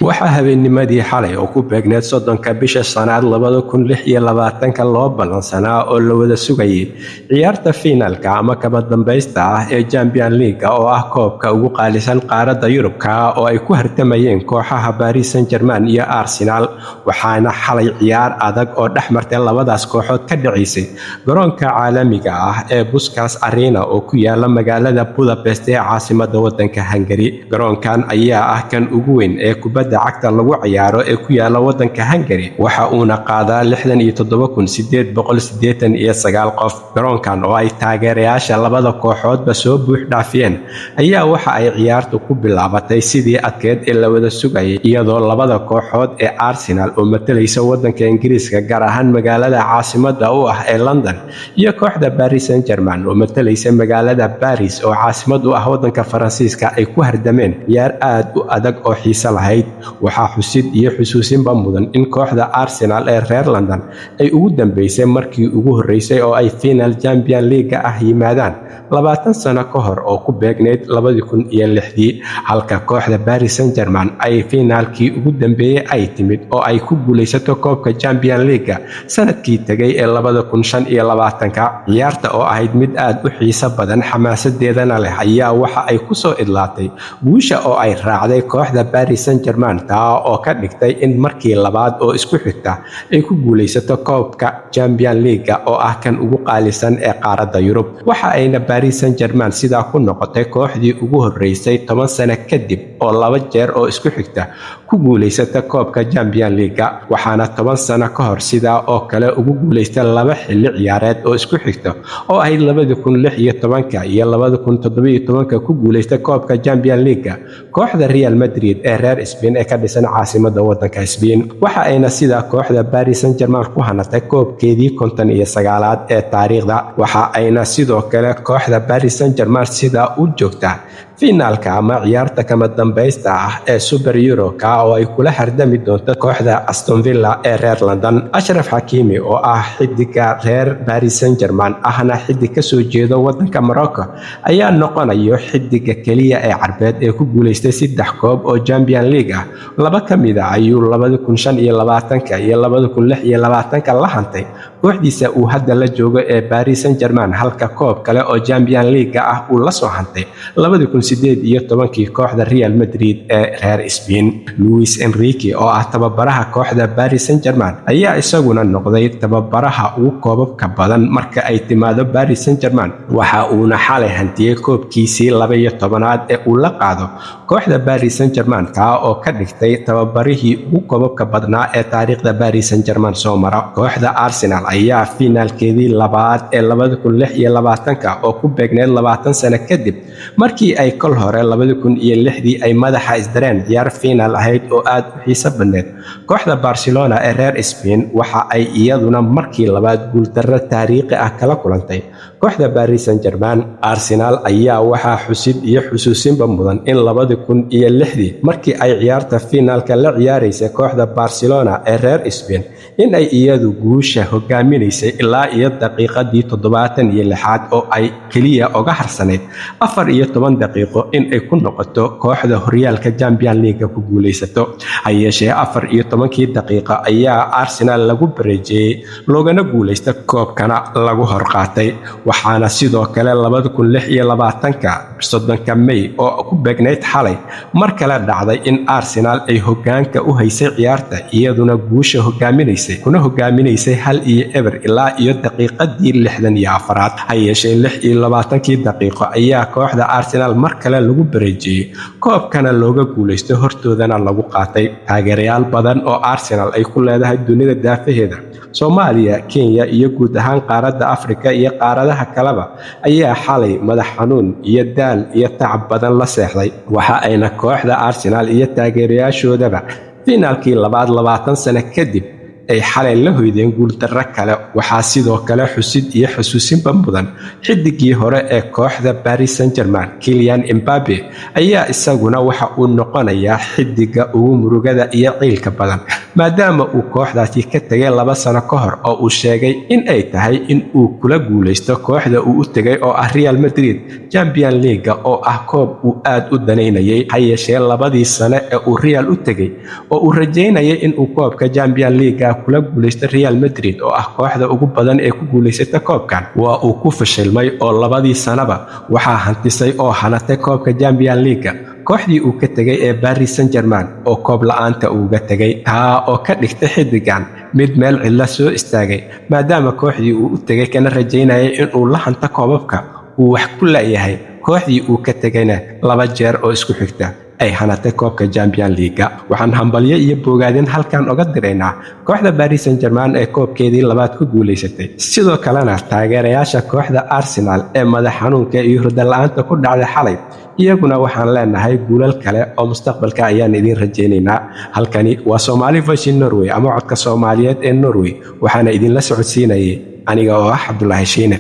waxaa habeennimadii xalay oo ku beegneed 30 bisha sannad 2026 loo ballansanaa oo la wada sugayay ciyaarta finaalka ama kaba dambaysta ah ee Champions League oo ah koobka ugu qaalisan qaaradda Yurubka oo ay ku hartamayeen kooxaha Paris Saint-Germain iyo Arsenal waxaana xalay ciyaar adag oo dhexmartay labadaas kooxood ka dhaceysay garoonka caalamiga ah ee Puskas Arena oo ku yaala magaalada Budapest ee caasimadda waddanka Hungary. garoonkan ayaa ah kan ugu weyn ee kubadda cagta lagu ciyaaro ee ku yaala waddanka Hungary waxa uuna qaadaa 67889 qof. garoonkan oo ay taageerayaasha labada kooxoodba soo buux dhaafiyeen ayaa waxa ay ciyaartu ku bilaabatay sidii adkeed ee la wada sugayay iyadoo labada kooxood ee Arsenal oo matalaysa waddanka Ingiriiska gaar ahaan magaalada caasimadda u ah ee London iyo kooxda Paris Saint-Germain oo matalaysa magaalada Paris oo caasimad u ah waddanka Faransiiska ay ku hardameen ciyaar aad u adag oo xiiso lahayd. waxaa xusid iyo xusuusinba mudan in kooxda Arsenal ee reer London ay ugu dambeysay markii ugu horeysay oo ay final Champions League ah yimaadaan 20 sano ka hor oo ku beegneyd 2006 halka kooxda Paris Saint-Germain ay finaalkii ugu dambeeyay ay timid oo ay ku guuleysato koobka Champions League sanadkii tagay ee 2025. ciyaarta oo ahayd mid aad u xiiso badan xamaasadeedana leh ayaa waxa ay ku soo idlaatay guusha oo ay raacday kooxda Paris Saint-Germain taa oo ka dhigtay in markii labaad oo isku xigta ay ku guuleysato koobka Champions League oo ah kan ugu qaalisan ee qaaradda Yurub. waxa ayna Paris Saint-Germain sidaa ku noqotay kooxdii ugu horeysay 10 sano kadib oo 2 jeer oo isku xigta ku guuleysata koobka Champions League waxaana 10 sano ka hor sidaa oo kale ugu guuleystay 2 xilli ciyaareed oo isku xigta oo ay 2016 iyo 2017 ku guuleystay koobka Champions League kooxda Real Madrid ee reer Spain ee ka dhisan caasimadda waddanka Spain. waxa ayna sidaa kooxda Paris Saint-Germain ku hanatay koobkeedii 59aad ee taariikhda. waxa ayna sidoo kale kooxda Paris Saint-Germain sidaa u joogtaa finaalka ama ciyaarta kama dambaysta ah ee Super Euro-ka oo ay kula hardami doonto kooxda Aston Villa ee reer London. Achraf Hakimi oo ah xidiga reer Paris Saint-Germain ahna xidig ka soo jeeda waddanka Morocco ayaa noqonayo xidiga kaliya ee Carbeed ee ku guuleystay 3 koob oo Champions League ah. 2 kamid ah ayuu 2025 iyo 2026 la hantay kooxdiisa uu hadda la joogo ee Paris Saint-Germain halka koob kale oo Champions League ah uu la soo hantay 2018 kooxda Real Madrid ee reer Spain. Luis Enrique oo ah tababaraha kooxda Paris Saint-Germain ayaa isaguna noqday tababaraha ugu koobabka badan marka ay timaado Paris Saint-Germain waxa uuna xalay hantiyay koobkiisii 12aad ee uu la qaado kooxda Paris Saint-Germain taa oo ka dhigtay tababarihii ugu koobabka badnaa ee taariikhda Paris Saint-Germain soo mara. kooxda Arsenal ayaa finaalkeedii labaad ee 2026 oo ku beegneed 20 sano kadib markii ay kol hore 2006 ay madaxa isdareen ciyaar finaal ahayd oo aad u xiiso badneed. kooxda Barcelona ee reer Spain waxa ay iyaduna markii labaad guuldarro taariikhi ah kala kulantay kooxda Paris Saint-Germain. Arsenal ayaa waxaa xusid iyo xusuusinba mudan in 2006 markii ay ciyaarta finaalka la ciyaaraysay kooxda Barcelona ee reer Spain in ay iyadu guusha hogaaminaysay ilaa iyo daqiiqadii 76 oo ay kaliya uga harsaneyd 14 daqiiqo in ay ku noqoto kooxda horyaalka Champions League ku guuleysato. hayeeshee 14 daqiiqo ayaa Arsenal lagu bareejiyay loogana guuleystay koobkana lagu horqaatay. waxaana sidoo kale 2026 May oo ku beegneyd xalay mar kale dhacday in Arsenal ay hogaanka u haysay ciyaarta iyaduna guusha hogaaminaysay 1-0 ilaa iyo daqiiqadii 64aad. hayeeshee 26 daqiiqo ayaa kooxda Arsenal mar kale lagu bareejiyay koobkana looga guuleystay hortoodana lagu qaatay. taageerayaal badan oo Arsenal ay ku leedahay dunida daafaheeda Soomaaliya, Kenya iyo guud ahaan qaaradda Afrika iyo qaaradaha kaleba ayaa xalay madax xanuun iyo daal iyo tacab badan la seexday. waxa ayna kooxda Arsenal iyo taageerayaashoodaba finaalkii labaad 20 sano kadib ay xalay la hoydeen guuldarro kale. waxaa sidoo kale xusid iyo xusuusinba mudan xidigii hore ee kooxda Paris Saint-Germain Kylian Mbappe ayaa isaguna waxa uu noqonayaa xidiga ugu murugada iyo ciilka badan maadaama uu kooxdaasi ka tegay 2 sano ka hor oo uu sheegay in ay tahay in uu kula guuleysto kooxda uu u tegay oo ah Real Madrid Champions League oo ah koob uu aad u daneynayay hayeeshee 2 sano ee uu Real u tegay oo uu rajeynayay in uu koobka Champions League kula guuleysto Real Madrid oo ah kooxda ugu badan ee ku guuleysata koobkan waa uu ku fashilmay oo 2 sanaba waxaa hantisay oo hanatay koobka Champions League kooxdii uu ka tegay ee Paris Saint-Germain oo koob la'aanta uga tegay taa oo ka dhigtay xidigan mid meel cidla soo istaagay maadaama kooxdii uu u tegay kana rajeynayay in uu la hanto koobabka uu wax ku leeyahay kooxdii uu ka tegayna 2 jeer oo isku xigta ay hanatay koobka Champions League waxaan hambalyo iyo bogaadin halkan uga direynaa kooxda Paris Saint-Germain ee koobkeedii labaad ku guuleysatay sidoo kalena taageerayaasha kooxda Arsenal ee madax xanuunka iyo hurdo la'aanta ku dhacday xalay iyaguna waxaan leenahay guulal kale oo mustaqbalka ayaan idin rajaynaynaa halkani waa Somali Vision Norway ama codka Soomaaliyeed ee Norway waxaana idin la socodsiinayay aniga oo ah Cabdullaahi Shiine